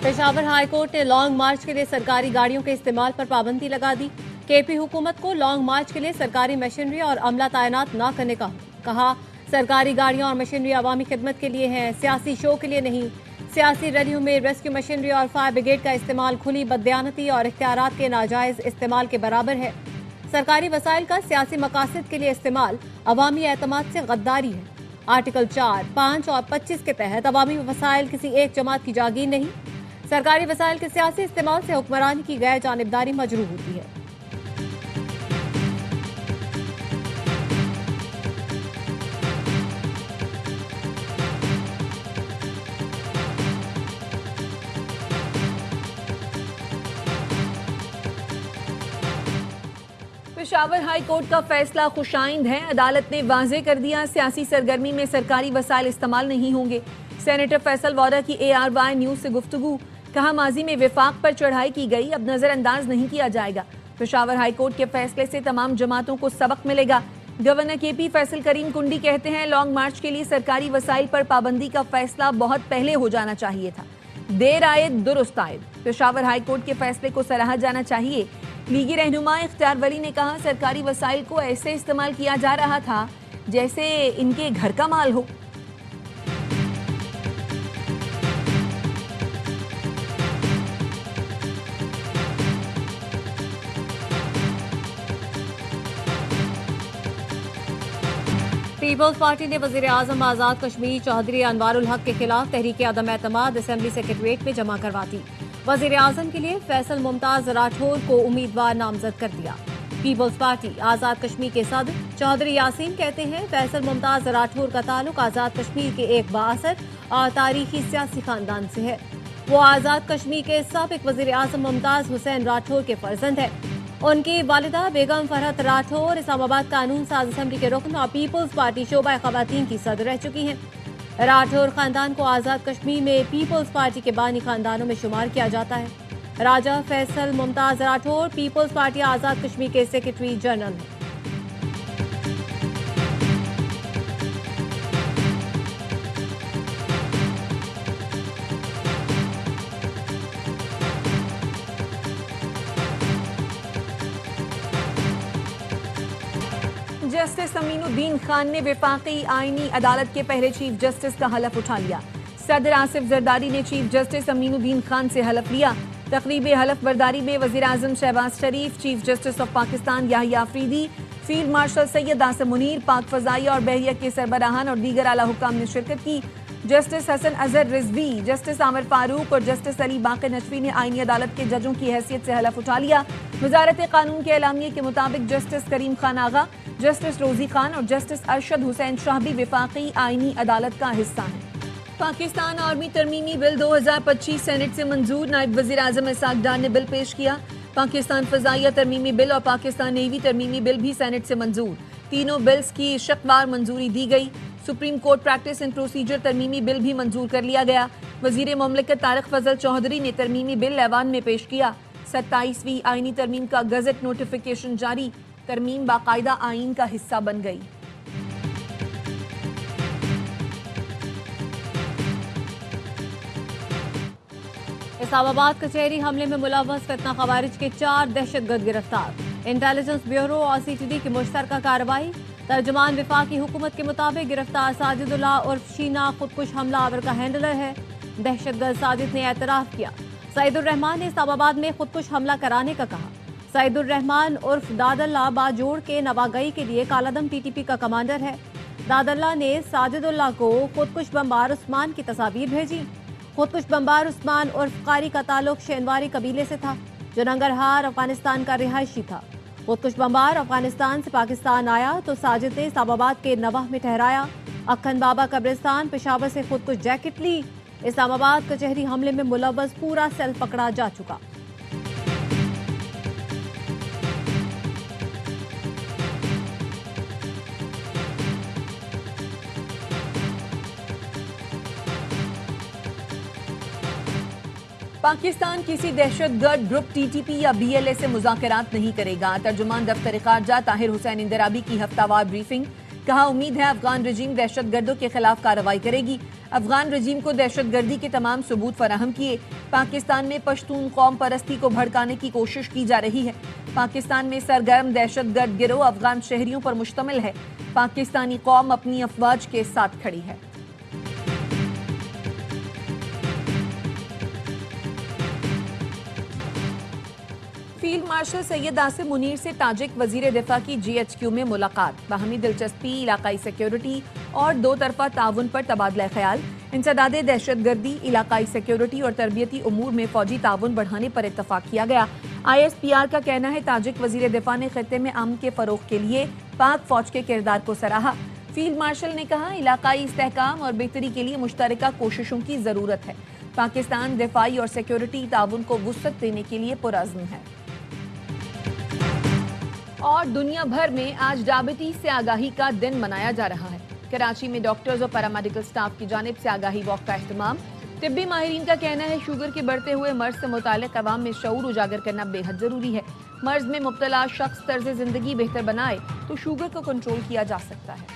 Peshawar high court ने long मार्च के लिए सरकारी गाड़ियों के इस्तेमाल पर पाबंदी लगा दी। केपी हुकूमत को लॉन्ग मार्च के लिए सरकारी मशीनरी और अमला तैनात न करने का कहा। सरकारी गाड़ियां और मशीनरी अवामी खिदमत के लिए हैं, सियासी शो के लिए नहीं। सियासी रैलियों में रेस्क्यू मशीनरी और फायर ब्रिगेड का इस्तेमाल खुली बददियानती और इख्तियारात के नाजायज इस्तेमाल के बराबर है। सरकारी वसाइल का सियासी मकासद के लिए इस्तेमाल अवामी एतमाद से गद्दारी है। आर्टिकल 4, 5 और 25 के तहत अवामी वसाइल किसी एक जमात की जागीर नहीं। सरकारी वसाइल के सियासी इस्तेमाल से हुक्मरानी की गैर जानिबदारी मजरूह होती है। पेशावर हाई कोर्ट का फैसला खुशाइंद है। अदालत ने वाज़े कर दिया, सियासी सरगर्मी में सरकारी वसाइल इस्तेमाल नहीं होंगे। सेनेटर फैसल वोरा की ARY न्यूज से गुफ्तगू, कहा माजी में विफाक पर चढ़ाई की गई, अब नजरअंदाज नहीं किया जाएगा। पेशावर हाई कोर्ट के फैसले से तमाम जमातों को सबक मिलेगा। गवर्नर KP फैसल करीम कुंडी कहते हैं लॉन्ग मार्च के लिए सरकारी वसाइल पर पाबंदी का फैसला बहुत पहले हो जाना चाहिए था। देर आए दुरुस्त आए। पेशावर हाई कोर्ट के फैसले को सराहा जाना चाहिए। लीगी रहनुमा इख्तियार वली ने कहा सरकारी वसाइल को ऐसे इस्तेमाल किया जा रहा था जैसे इनके घर का माल हो। पीपल्स पार्टी ने वजीर आजम आजाद कश्मीर चौधरी अनवारुल हक के खिलाफ तहरीक अदम एतमाद असेंबली सेक्रेटरीट में जमा करवा दी। वजीर आजम के लिए फैसल मुमताज राठौर को उम्मीदवार नामजद कर दिया। पीपल्स पार्टी आजाद कश्मीर के सदर चौधरी यासीन कहते हैं फैसल मुमताज राठौर का ताल्लुक आजाद कश्मीर के एक बाअसर और तारीखी सियासी खानदान से है। वो आजाद कश्मीर के साबिक वजीर आजम मुमताज हुसैन राठौर के फर्जंद है। उनकी वालिदा बेगम फरहत राठौर इस्लामाबाद कानून साज असेंबली के रुकन और पीपल्स पार्टी शोबा खवातीन की सदर रह चुकी हैं। राठौर खानदान को आजाद कश्मीर में पीपल्स पार्टी के बानी खानदानों में शुमार किया जाता है। राजा फैसल मुमताज राठौर पीपल्स पार्टी आजाद कश्मीर के सेक्रेटरी जनरल हैं। जस्टिस अमीनुद्दीन खान ने वफाकी आईनी अदालत के पहले चीफ जस्टिस का हलफ उठा लिया। सदर आसिफ जरदारी ने चीफ जस्टिस अमीनुद्दीन खान से हलफ लिया। तकरीब हलफ बर्दारी में वजीर आजम Shahbaz Sharif, chief justice of Pakistan Yahya Afridi, field marshal Syed Asim Munir, पाक फजाई और बहरिया के सरबराहान और दीगर आला हुक्काम ने शिरकत की। जस्टिस हसन अजहर रिजवी, जस्टिस आमिर फारूक और जस्टिस अली बाकर नजवी ने आईनी अदालत के जजों की हैसियत से हलफ उठा लिया। वजारत कानून के एलामिये के मुताबिक जस्टिस करीम खान आगा, जस्टिस रोजी खान और जस्टिस अरशद हुसैन शाह भी वफाकी आईनी अदालत का हिस्सा हैं। पाकिस्तान आर्मी तरमीमी बिल 2025 सेनेट से मंजूर। नायब वजीर आजम इसाक डार ने बिल पेश किया। पाकिस्तान फजाइया तरमीमी बिल और पाकिस्तान नेवी तरमीमी बिल भी सेनेट से मंजूर। तीनों बिल्स की शक्वार मंजूरी दी गई। Supreme court practice and procedure तरमीमी बिल भी मंजूर कर लिया गया। वजीर मुमलिकत तारिक फजल चौधरी ने तरमीमी बिल ऐवान में पेश किया। 27वीं आईनी तरमीम का गजट नोटिफिकेशन जारी। तरमीम बाकायदा आईन का हिस्सा बन गई। इस्लामाबाद कचहरी हमले में मुलव्वस फितना खवारिज के 4 दहशतगर्द गिरफ्तार। इंटेलिजेंस ब्यूरो और CTD की मुश्तरका कार्रवाई। तर्जुमान वफाकी हुकूमत के मुताबिक गिरफ्तार साजिदुल्लाह उर्फ शीना खुदकुश हमला आवर का हैंडलर है। दहशतगर्द साजिद ने एतराफ किया। सईदुर रहमान ने इस्लामाबाद में खुदकुश हमला कराने का कहा। सईदुर रहमान उर्फ दादल्ला बाजोड़ के नवागई के लिए कालादम TTP का कमांडर है। दादल्ला ने साजिदुल्लाह को खुदकुश बमबार उस्मान की तस्वीर भेजी। खुदकुश बमबार उस्मान उर्फ कारी का ताल्लुक शेनवारी कबीले से था, जो नंगरहार अफगानिस्तान का रिहायशी था। खुदकुश बमबार अफगानिस्तान से पाकिस्तान आया तो साजिद ने इस्लामाबाद के नवाह में ठहराया। अक्खन बाबा कब्रिस्तान पेशावर से खुदकुश जैकेट ली। इस्लामाबाद कचहरी हमले में मुलव्वस पूरा सेल पकड़ा जा चुका। पाकिस्तान किसी दहशतगर्द ग्रुप TTP या BLA से मुज़ाकरात नहीं करेगा। तर्जुमान दफ्तर खारजा ताहिर हुसैन इंदराबी की हफ्तावार ब्रीफिंग। कहा उम्मीद है अफगान रजीम दहशतगर्दों के खिलाफ कार्रवाई करेगी। افغان رجیم کو دہشت گردی کے تمام ثبوت فراہم کیے۔ پاکستان میں پشتون قوم پرستی کو بھڑکانے کی کوشش کی جا رہی ہے۔ پاکستان میں سرگرم دہشت گرد گروہ افغان شہریوں پر مشتمل ہے۔ پاکستانی قوم اپنی افواج کے ساتھ کھڑی ہے۔ فیلڈ مارشل سید آصف منیر سے تاجک وزیر دفاع کی جی ایچ کیو میں ملاقات۔ باہمی دلچسپی، علاقائی سیکیورٹی اور دو طرفہ تعاون پر تبادلہ خیال۔ انسداد دہشت گردی، علاقائی سیکیورٹی اور تربیتی امور میں فوجی تعاون بڑھانے پر اتفاق کیا گیا۔ آئی ایس پی آر کا کہنا ہے تاجک وزیر دفاع نے خطے میں امن کے فروغ کے لیے پاک فوج کے کردار کو سراہا۔ فیلڈ مارشل نے کہا علاقائی استحکام اور بہتری کے لیے مشترکہ کوششوں کی ضرورت ہے۔ پاکستان دفاعی اور سیکیورٹی تعاون کو وسعت دینے کے لیے پرعزم ہے۔ اور دنیا بھر میں آج ڈائبٹیز سے آگاہی کا دن منایا جا رہا ہے۔ کراچی میں ڈاکٹرز اور پیرامیڈیکل سٹاف کی جانب سے آگاہی واک کا اہتمام۔ طبی ماہرین کا کہنا ہے شوگر کے بڑھتے ہوئے مرض سے متعلق عوام میں شعور اجاگر کرنا بے حد ضروری ہے۔ مرض میں مبتلا شخص طرز زندگی بہتر بنائے تو شوگر کو کنٹرول کیا جا سکتا ہے۔